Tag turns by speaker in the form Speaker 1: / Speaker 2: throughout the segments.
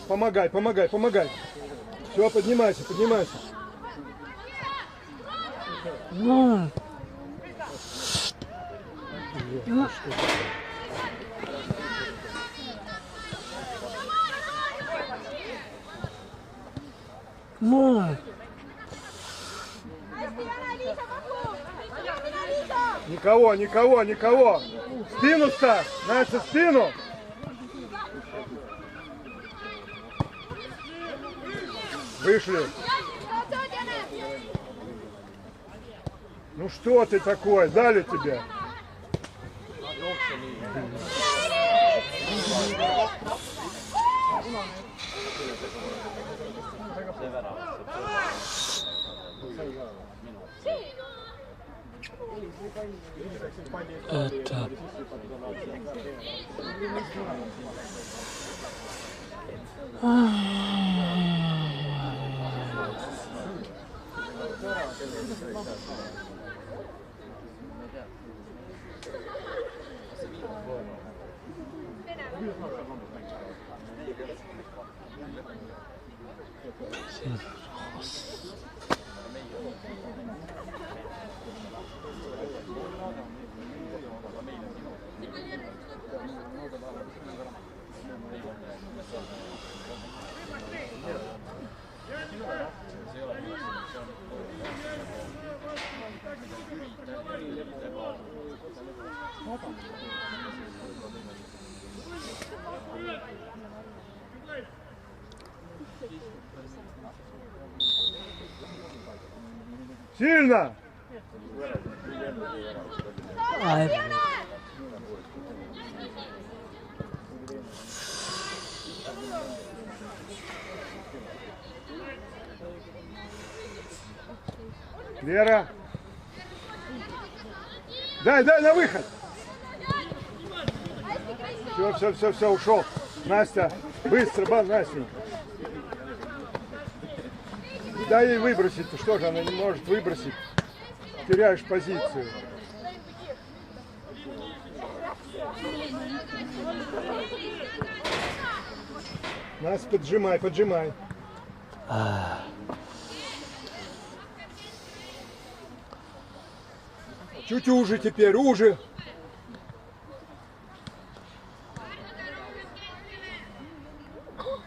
Speaker 1: Помогай, помогай, помогай. Все, поднимайся, поднимайся.
Speaker 2: Ну. Ну.
Speaker 1: Никого, никого, никого. Спину ставь, Настя, спину. Вышли. Ну что ты такое? Дали тебе.
Speaker 2: Это...
Speaker 1: Сильно!
Speaker 2: Ай.
Speaker 1: Лера! Дай, дай на выход! Все, ушел. Настя, быстро, Настя. Дай ей выбросить. Что же, она не может выбросить? Теряешь позицию. Настя, поджимай, поджимай. Чуть уже теперь, уже.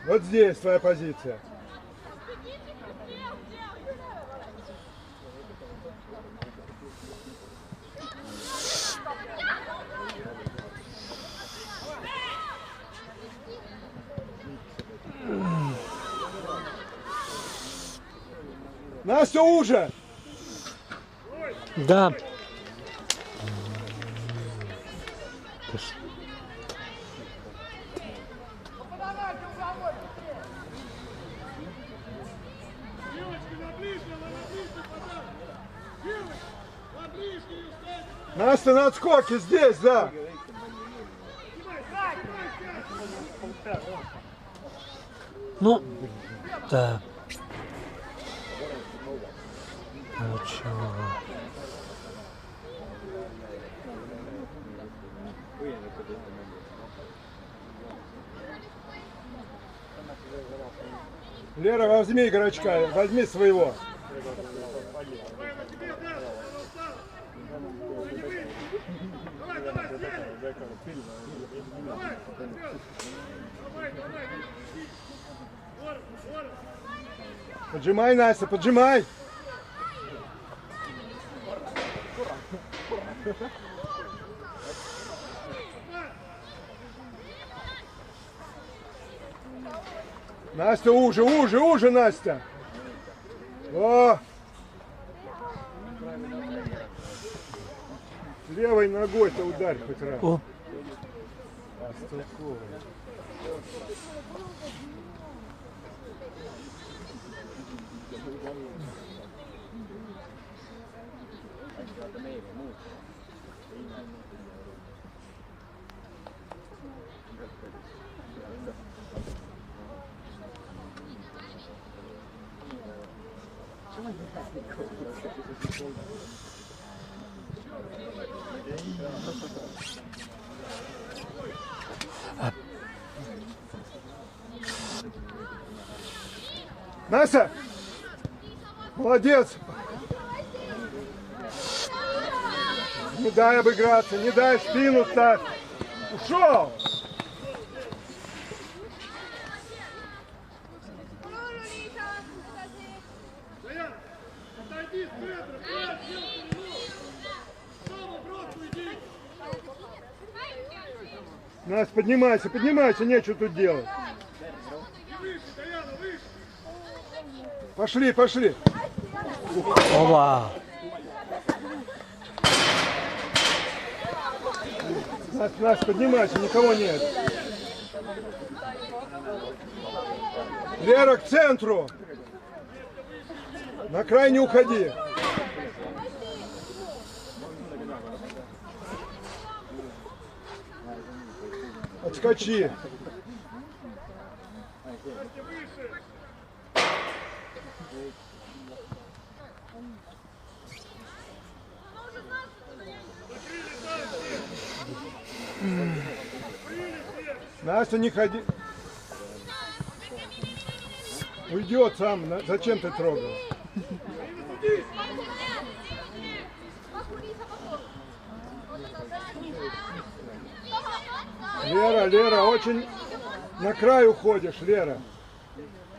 Speaker 1: Вот здесь твоя позиция. Настя, уже!
Speaker 2: Да.
Speaker 1: Настя, на отскоке здесь, да.
Speaker 2: Ну, да. Ну чего?
Speaker 1: Лера, возьми игрочка, возьми своего. Поджимай, Настя, поджимай. Настя, уже, Настя. О! Левой ногой-то ударь хоть раз.
Speaker 2: О.
Speaker 3: Чего не
Speaker 1: Настя! Молодец! Не дай обыграться, не дай спину ставь. Ушел! Настя, поднимайся, поднимайся, нечего тут делать. Пошли, пошли.
Speaker 2: Опа.
Speaker 1: Настя, поднимайся, никого нет. Лера, к центру. На край не уходи. Отскочи. Настя, не ходи. Уйдет сам. Зачем ты трогал? Лера, Лера, очень на край уходишь, Лера.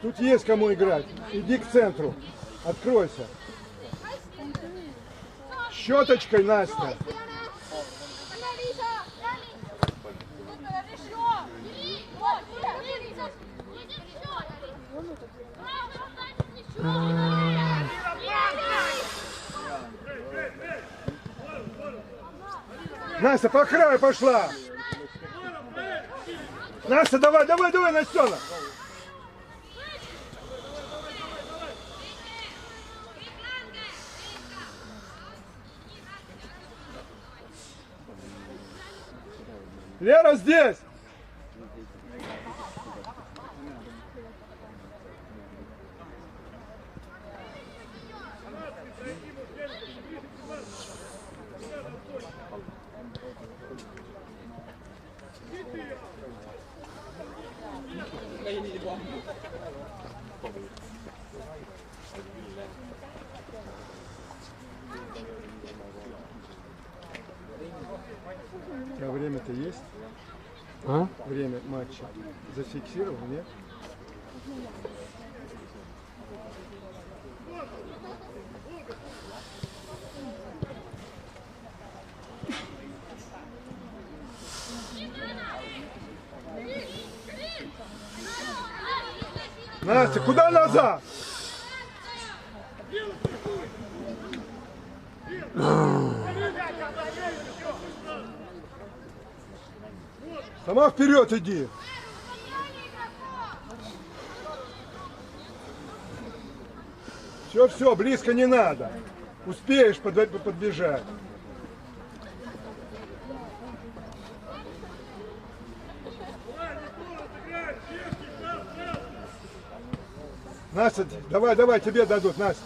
Speaker 1: Тут есть кому играть. Иди к центру. Откройся. Щеточкой, Настя. Настя, по краю пошла. Настя, давай, давай, давай, Настена. Лера здесь. А время-то есть?
Speaker 2: А?
Speaker 1: Время матча зафиксировал, нет? Настя, куда назад? Сама вперед иди. Все, все, близко не надо. Успеешь подбежать. Настя, давай, давай, тебе дадут, Настя.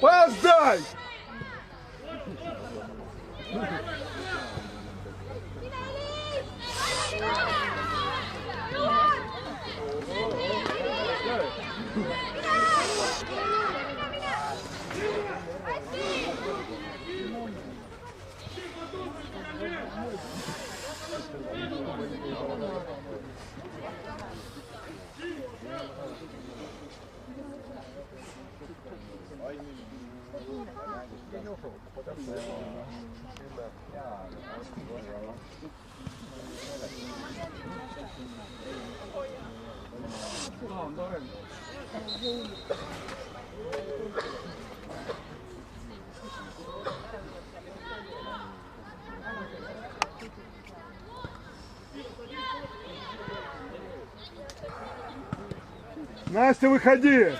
Speaker 1: Пас дай! Настя, выходи!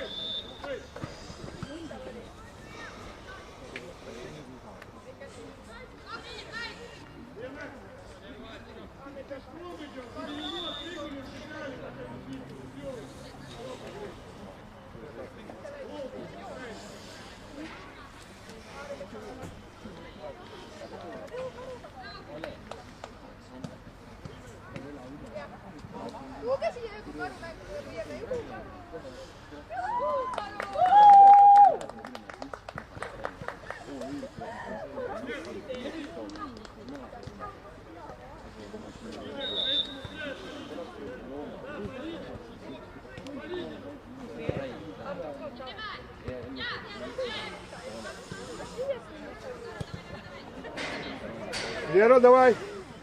Speaker 1: Лера, давай.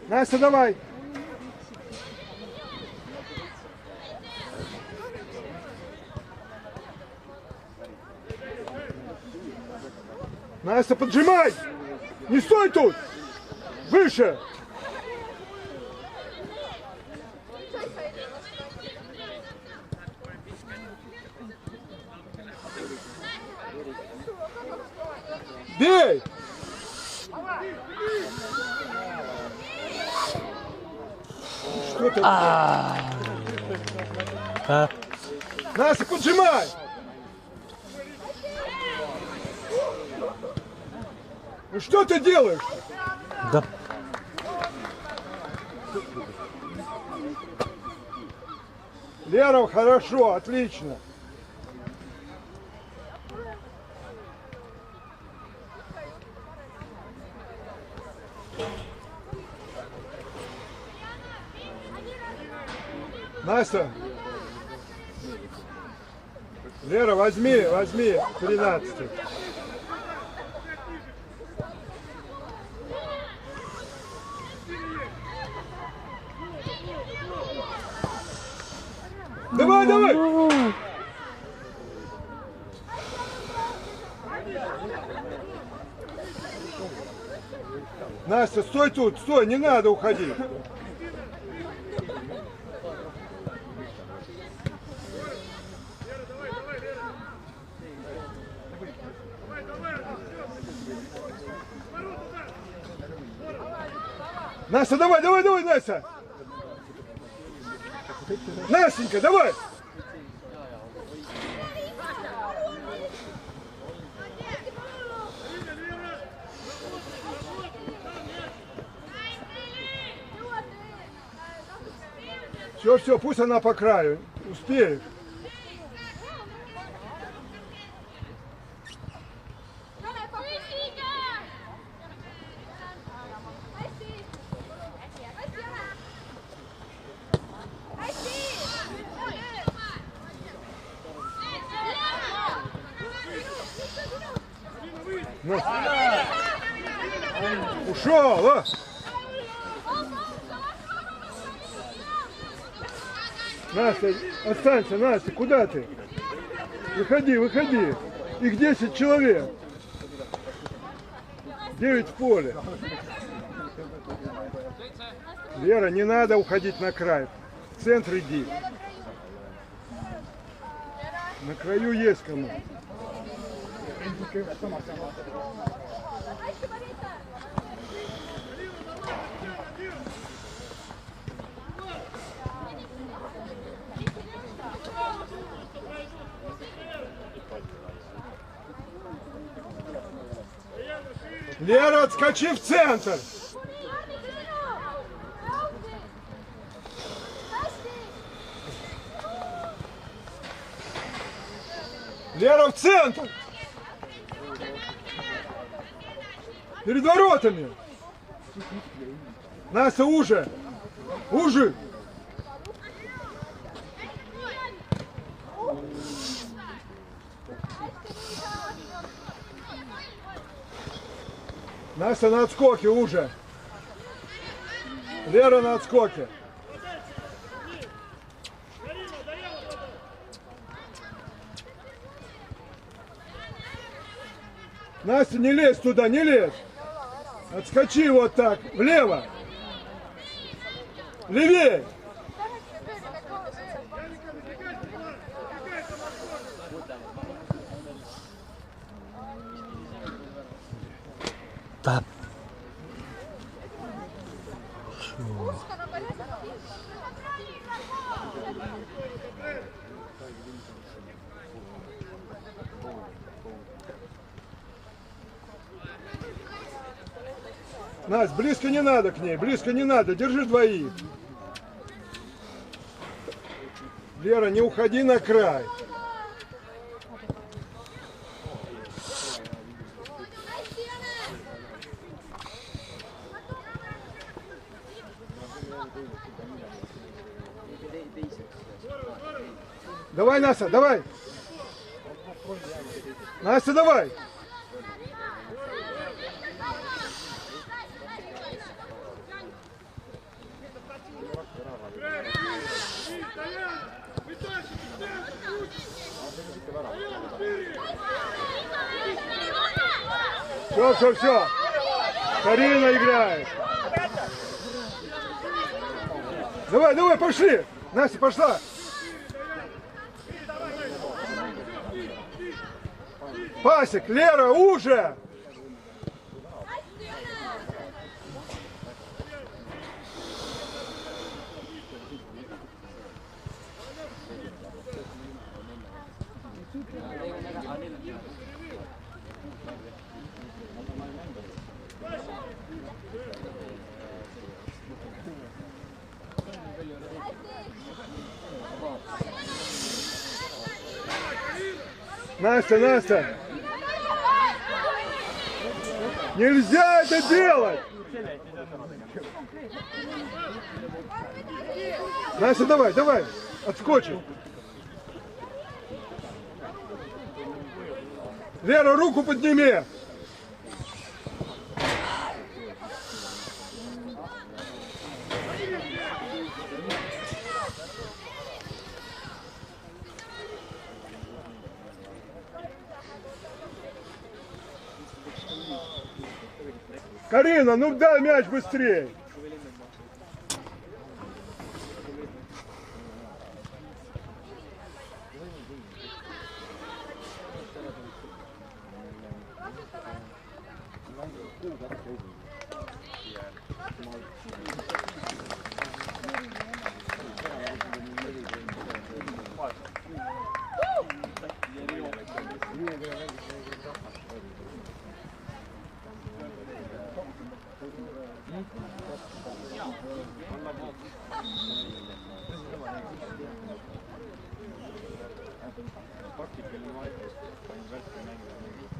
Speaker 1: Настя, давай. Настя, поджимай! Не стой тут! Выше! Бей! Что ты? Настя, поджимай! Ну что ты делаешь?
Speaker 2: Да.
Speaker 1: Лера, хорошо, отлично. Настя. Лера, возьми 13. Давай, давай! Настя, стой тут, стой, не надо уходить. Настя, давай, давай, давай, Настя! Настенька, давай! Все, все, пусть она по краю. Успеешь. Ну. Ушел, а? Настя, останься, Настя, куда ты? Выходи, выходи. Их 10 человек. 9 в поле. Лера, не надо уходить на край. В центр иди. На краю есть кому. Лера, отскочи в центр. Лера, в центр. Перед воротами. Настя, уже. Уже. Настя на отскоке уже. Лера на отскоке. Настя, не лезь туда, не лезь. Отскочи вот так, влево. Левее.
Speaker 2: Да.
Speaker 1: Настя, близко не надо к ней, близко не надо, держи двоих. Лера, не уходи на край. Давай, Настя, давай. Настя, давай. Все. Карина играет. Давай, пошли. Настя, пошла. Пасик, Лера, уже. Настя! Нельзя это делать! Настя, давай! Отскочи! Лера, руку подними! Карина, ну дай мяч быстрее.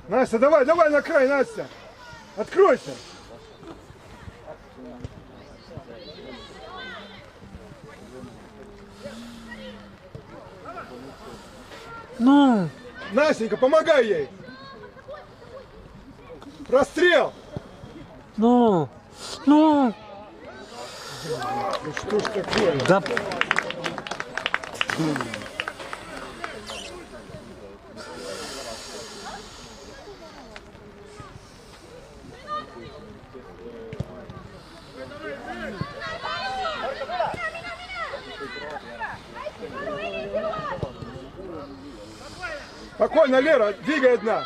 Speaker 1: Настя, давай на край, Настя. Откройся.
Speaker 2: Ну,
Speaker 1: Настенька, помогай ей. Прострел.
Speaker 2: ну.
Speaker 1: Ну что ж такое?
Speaker 2: Да.
Speaker 1: Спокойно, Лера, двигай одна.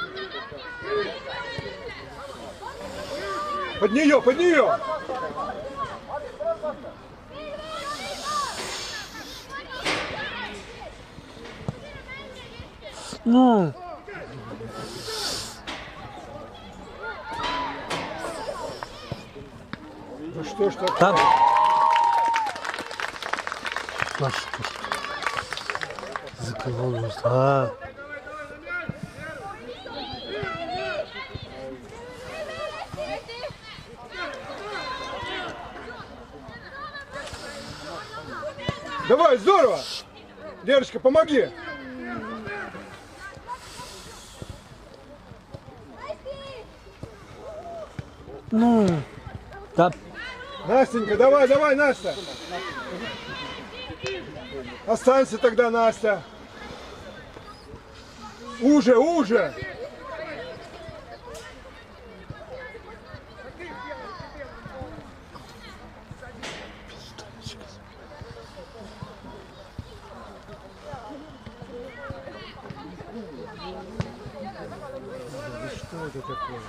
Speaker 1: Под нее.
Speaker 2: Ну.
Speaker 1: Ну что ж такое?
Speaker 2: Да. Да что ж. Закололось, а.
Speaker 1: Давай, здорово! Лерочка, помоги!
Speaker 2: Ну. Да.
Speaker 1: Настенька, давай, Настя! Останься тогда, Настя! Уже! Что это такое?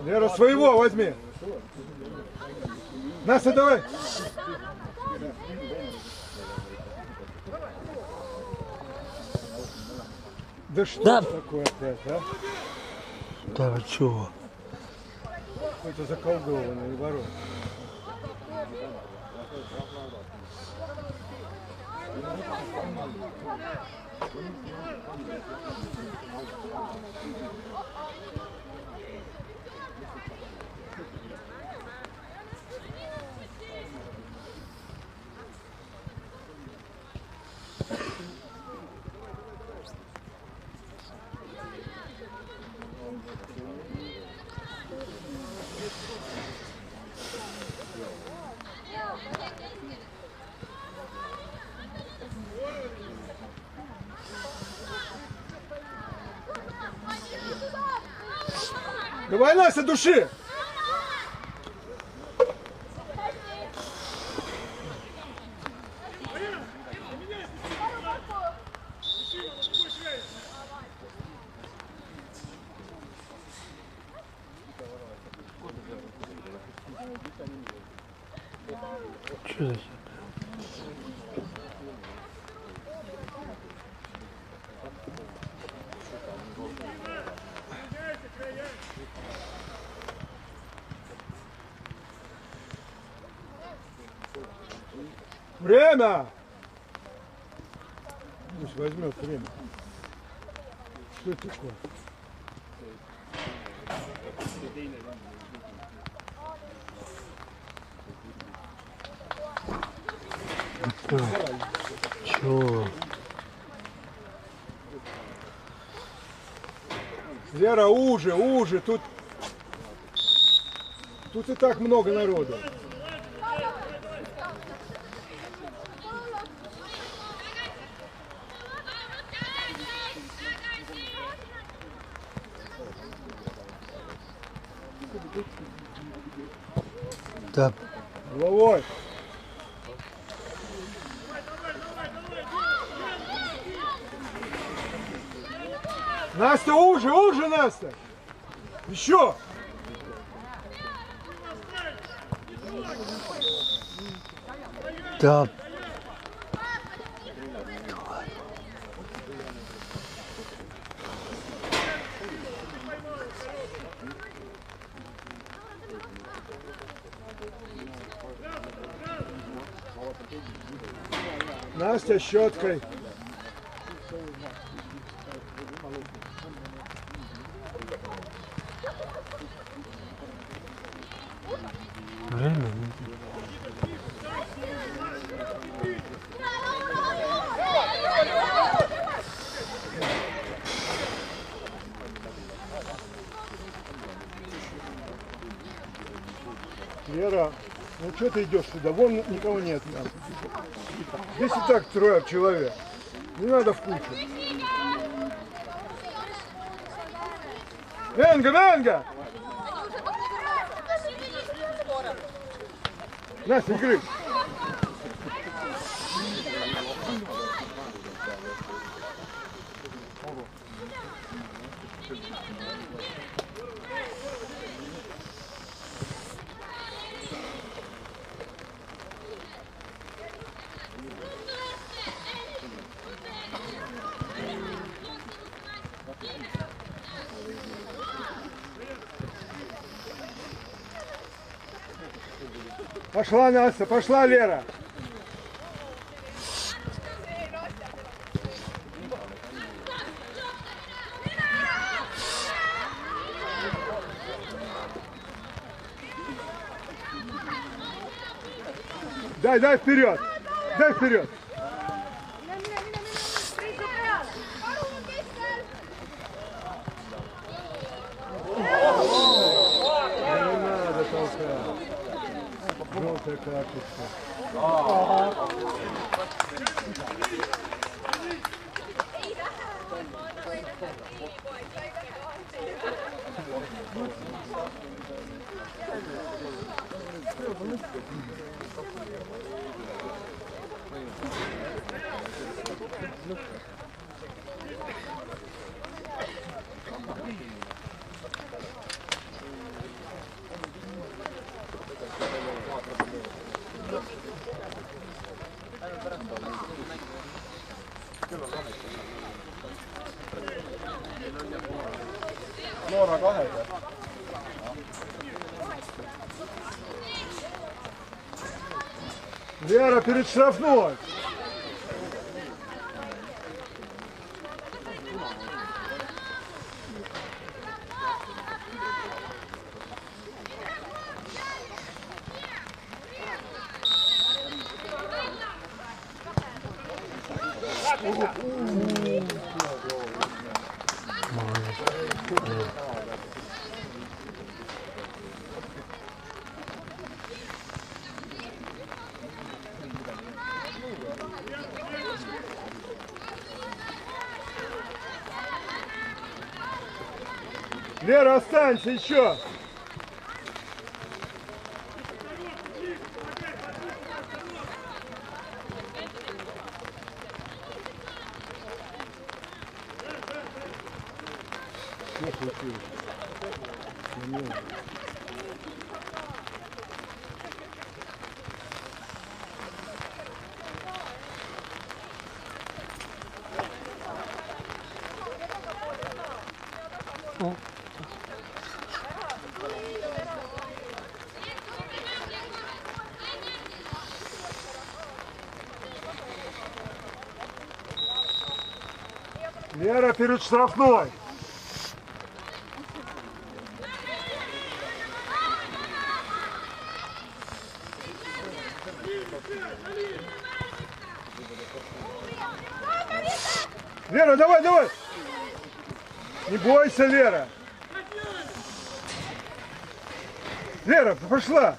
Speaker 1: Лера, своего возьми. Настя, давай. Да что
Speaker 2: Да.
Speaker 1: такое опять, а?
Speaker 2: Да вы чего?
Speaker 1: Какой-то заколдованный ворот. Давай, Настя, души!
Speaker 2: Что за
Speaker 1: Время! Пусть возьмет время. Что это такое?
Speaker 2: Чего?
Speaker 1: Лера, уже, уже, тут и так много народу.
Speaker 2: Да,
Speaker 1: Головой. Настя, уже, уже, Настя. Еще.
Speaker 2: да.
Speaker 1: Настя щеткой.
Speaker 2: Время?
Speaker 1: Лера, ну что ты идешь сюда? Вон никого нет. Здесь и так 3 человек. Не надо в кучу. Венга, Венга! Настя, игры. Пошла Настя, пошла Лера. Дай вперед. Дай вперед. Не надо толкать. Желтая карточка. Noora 2. Лера, перед штрафной. Лера, останься еще. Что случилось? Лера перед штрафной. Лера, давай, давай. Не бойся, Лера. Лера, пошла.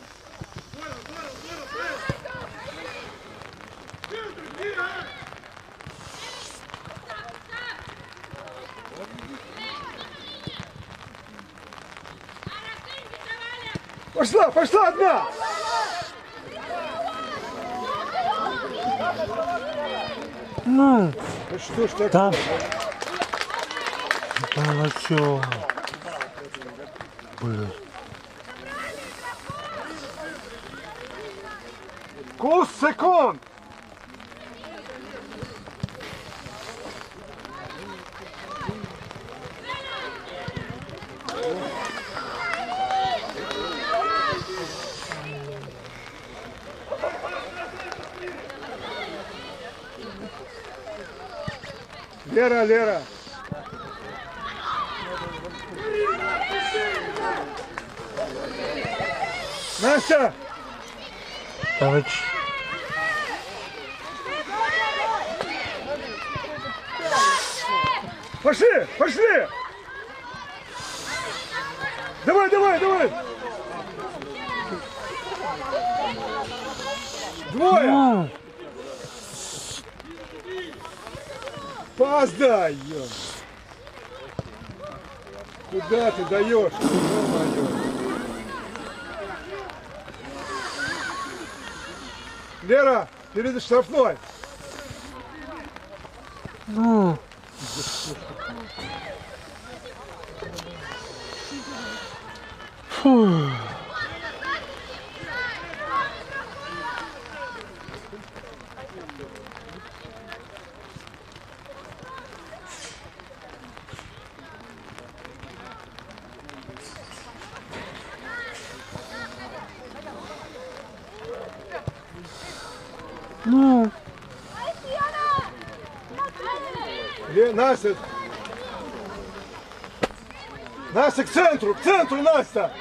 Speaker 1: Пошла, пошла одна.
Speaker 2: Ну,
Speaker 1: Да что ж такое?
Speaker 2: там. Ну что? Блин.
Speaker 1: Кус секунд. Лера, Лера. Настя!
Speaker 2: Товарищ.
Speaker 1: Пошли, пошли! Давай, давай, давай! Двое!
Speaker 2: Ну,
Speaker 1: Пас дай, ё. Куда ты даешь? Ё-моё. Лера, перед штрафной.
Speaker 2: ну. Фу. Ну,
Speaker 1: Настя! Настя, к центру, Настя!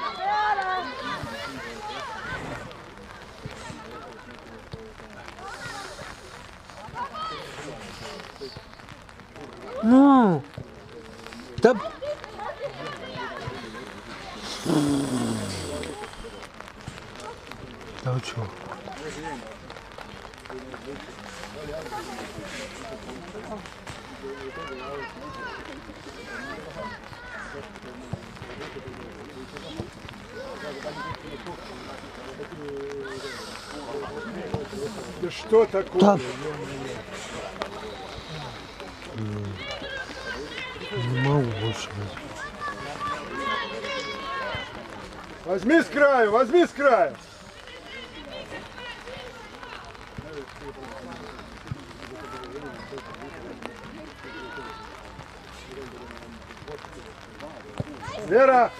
Speaker 2: ну. Да. Да вы чё?
Speaker 1: Да что такое?
Speaker 2: Да. Не могу больше.
Speaker 1: Возьми с краю, возьми с краю. Вера!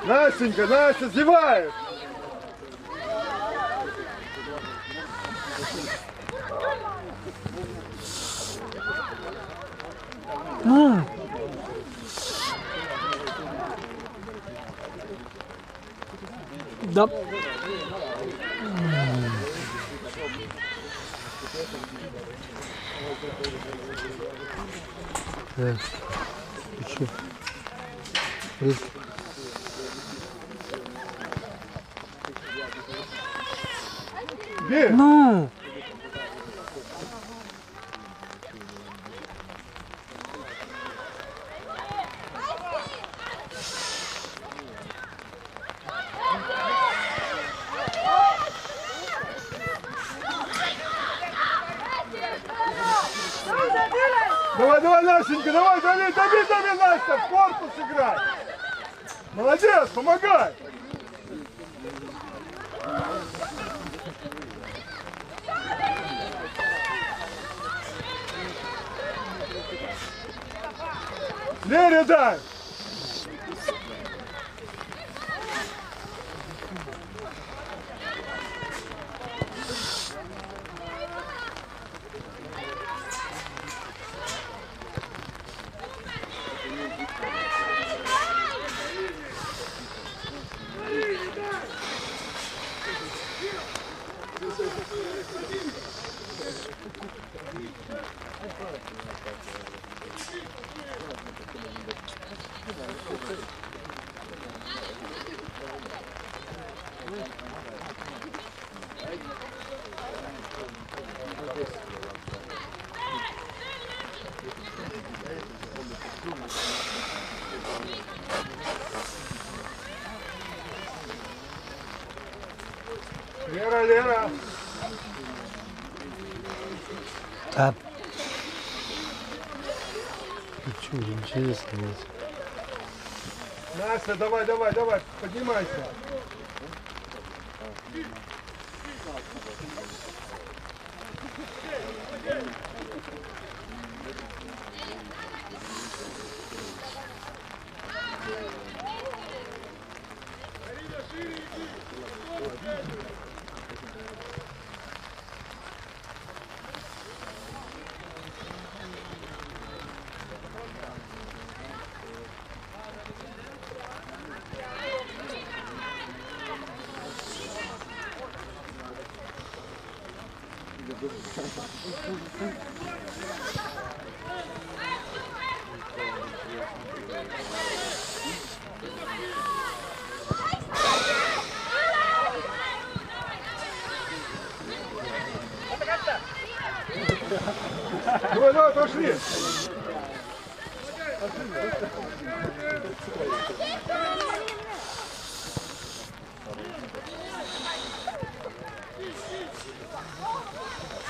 Speaker 1: Настенька, Настя, зевает!
Speaker 2: Ну. Да. Да. Ты чё?
Speaker 1: Бей!
Speaker 2: Ну.
Speaker 1: Давай, давай, Настенька, давай, дави, дави, дави, Настя, в корпус играй. Молодец, помогай. Лере дай. Лера, Лера.
Speaker 2: Да. Ну что, интересно.
Speaker 1: Настя, давай, давай, давай, поднимайся. Давай, давай, пошли.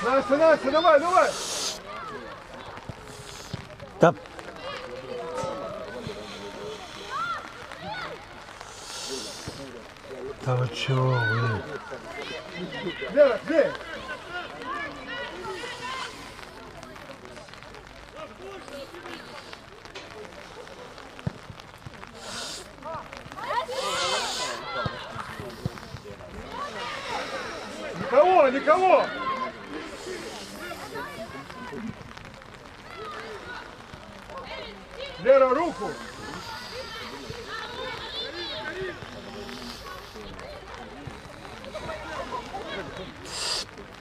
Speaker 1: Настя, Настя, давай, давай.
Speaker 2: Да. Да вы чего, вы?
Speaker 1: Лера, бей. Никого, никого. Лера, руку.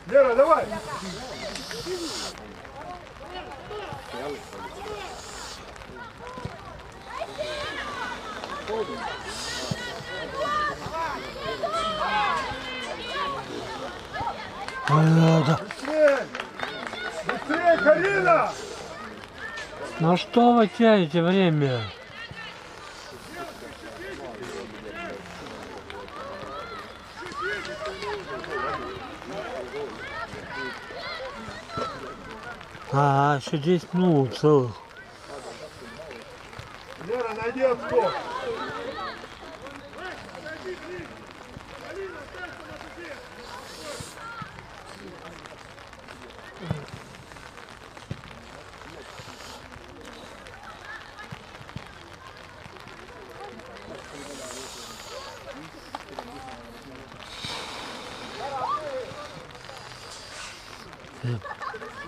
Speaker 1: Лера, давай.
Speaker 2: Ой, надо.
Speaker 1: Быстрее. Быстрее, Карина.
Speaker 2: Ну что вы тянете время? А, еще 10 минут целых.
Speaker 1: Лера, найди отскок.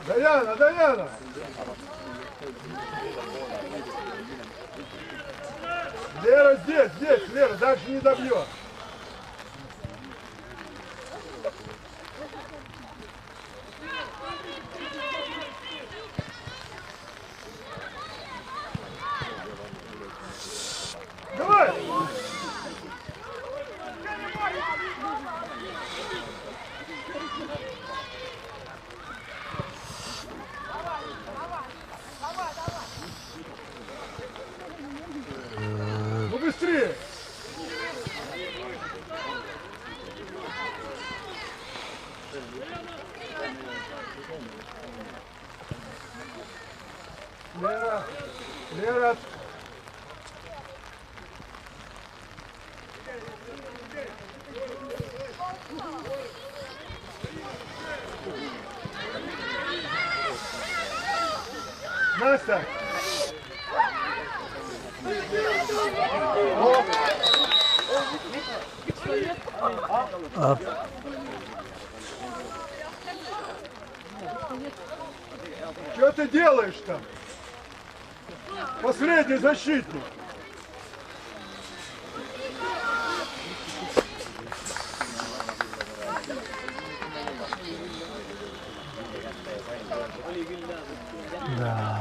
Speaker 1: Даяна, Даяна! Лера здесь, здесь, Лера, дальше не добьет. Давай! Ну быстрее! Лера, Лера. Настя. Что ты делаешь-то? Последний защитник.
Speaker 2: Да.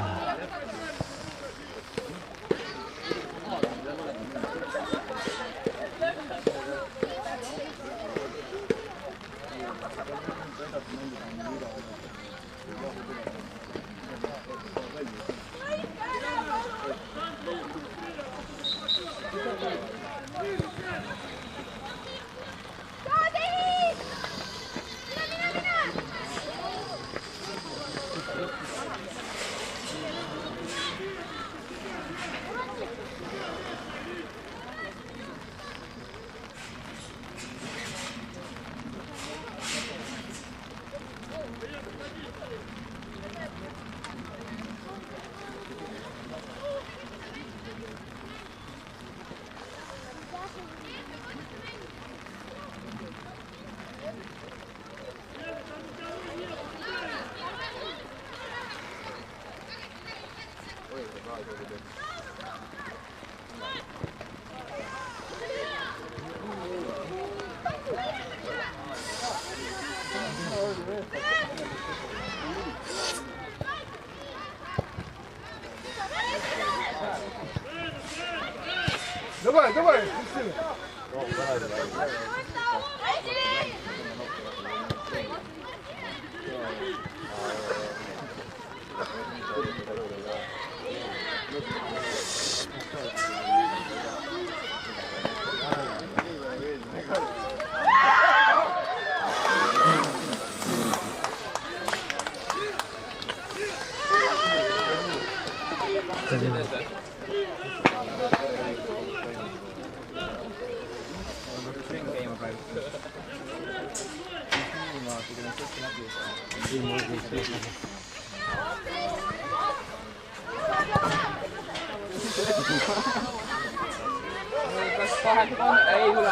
Speaker 1: Давай, давай, Кристина.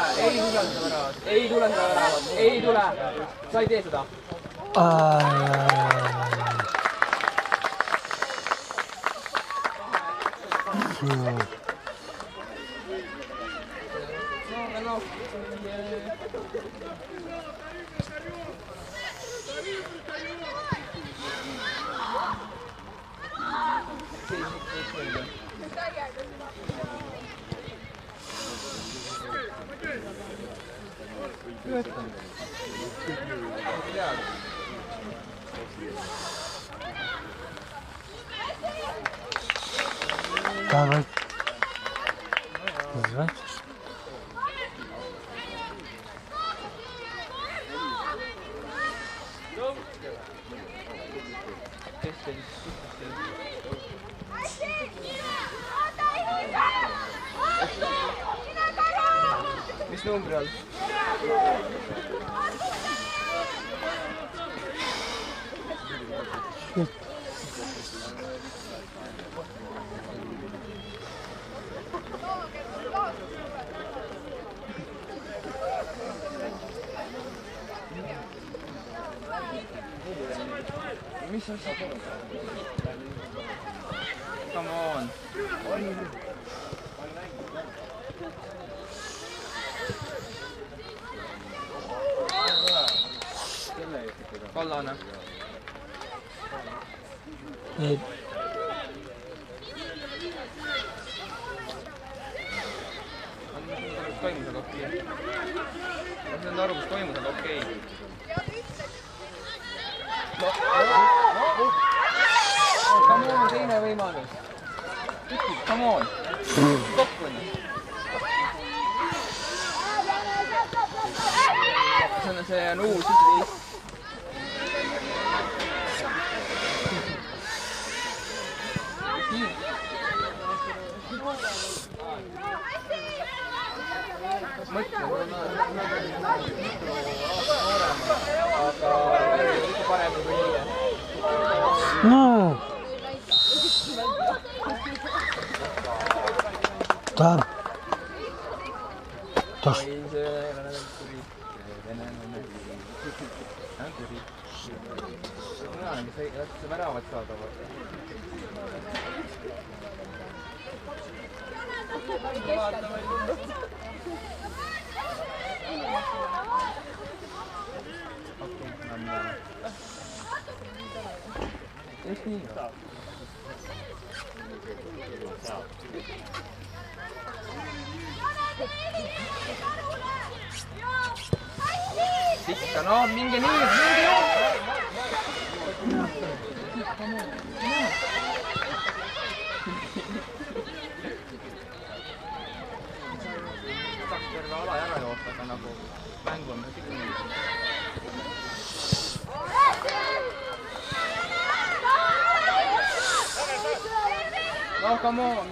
Speaker 3: Ei tule seda väravat, ei tule seda väravat, ei tule. Sa ei tee seda.
Speaker 2: Давай. Звать?
Speaker 3: Mis numbri all? Mis asja? Come on. Kollane.
Speaker 2: Ei.
Speaker 3: Toimus, aga okei. Ma saan aru, mis toimus, aga okei. Come on, teine võimalus. Come on. Kokku on. See on uus 11. praegu kui eile.
Speaker 2: Ну. Да. Да.
Speaker 3: See väravat saada. Just nii. Sikka, no minge nii, minge jookse! Saaks terve ala ära joosta, aga nagu mängu on kõik nii. No come on!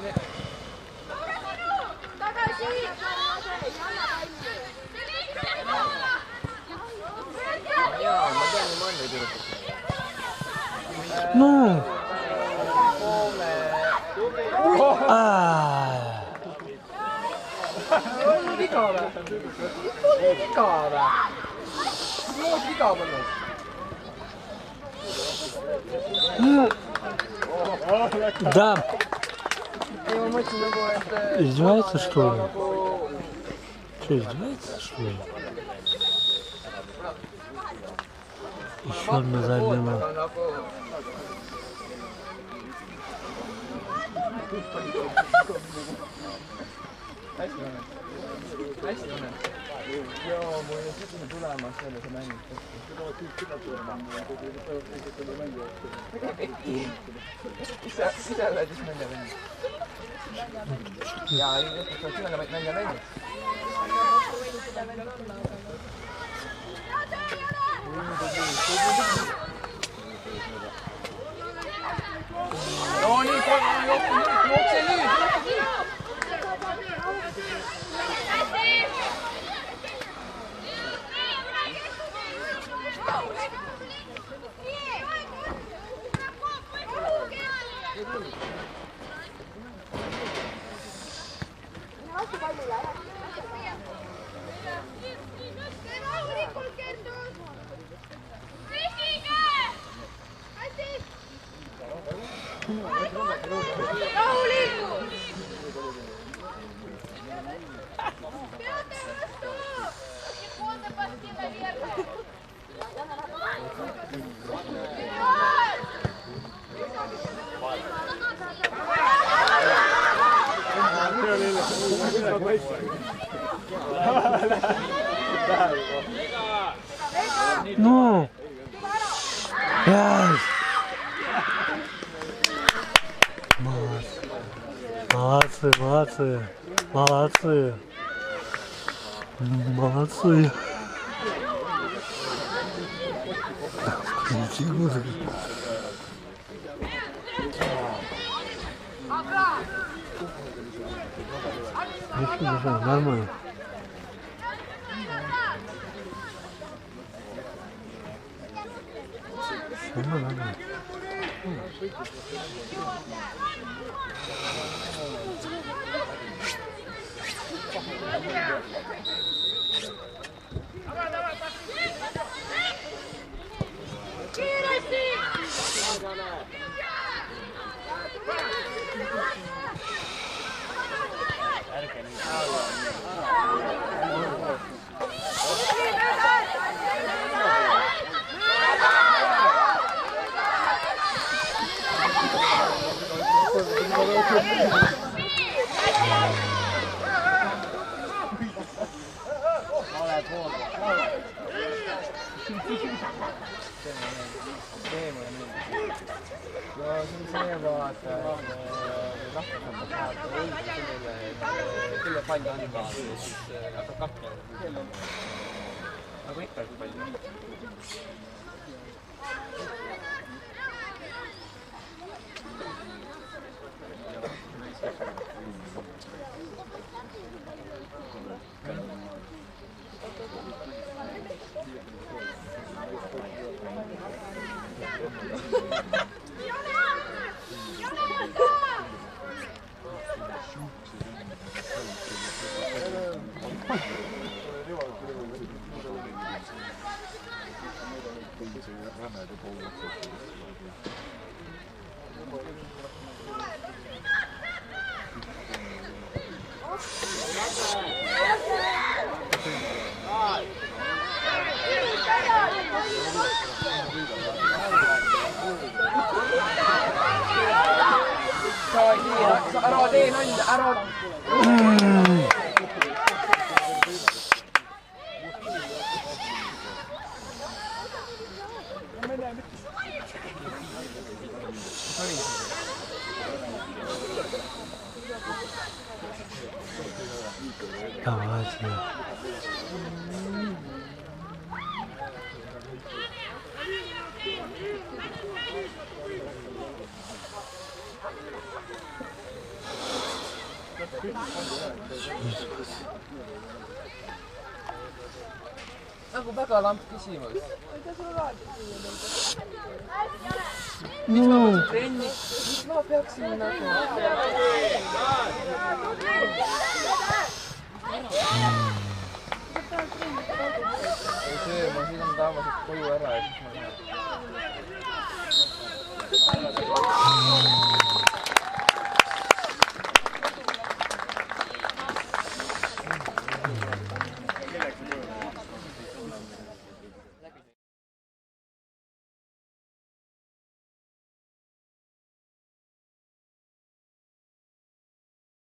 Speaker 3: Jaa, ma tean, ma enne ei kirjutanud.
Speaker 2: Ну.
Speaker 3: Viga või? Viga või? Muud viga polnud.
Speaker 2: Да.
Speaker 3: Ei, ma mõtlesin nagu, et...
Speaker 2: Издевается, что ли? Что, издевается, что ли? Еще одна задняя.
Speaker 3: Hästi on. Hästi on. Joo, mul on sügisel tulemas selle see mängib. Ise oled just nende mängib. Jaa, ei ütleks, et sina nende mängib. No nii, jookse nüüd!
Speaker 2: Ну. Ай. Молодцы, молодцы, молодцы, молодцы. Включи музыку. Ничего, нормально. Нормально. Küll palju andma, siis hakkab kappima. Nagu ikka palju.
Speaker 3: Arod eh, no, arod.
Speaker 2: 강아지.
Speaker 3: Onko Väkälä kysymys?
Speaker 2: No.
Speaker 3: Trenni. Miks mä peaksin näkemään? Ei se, mä siitä taavasin koju erää.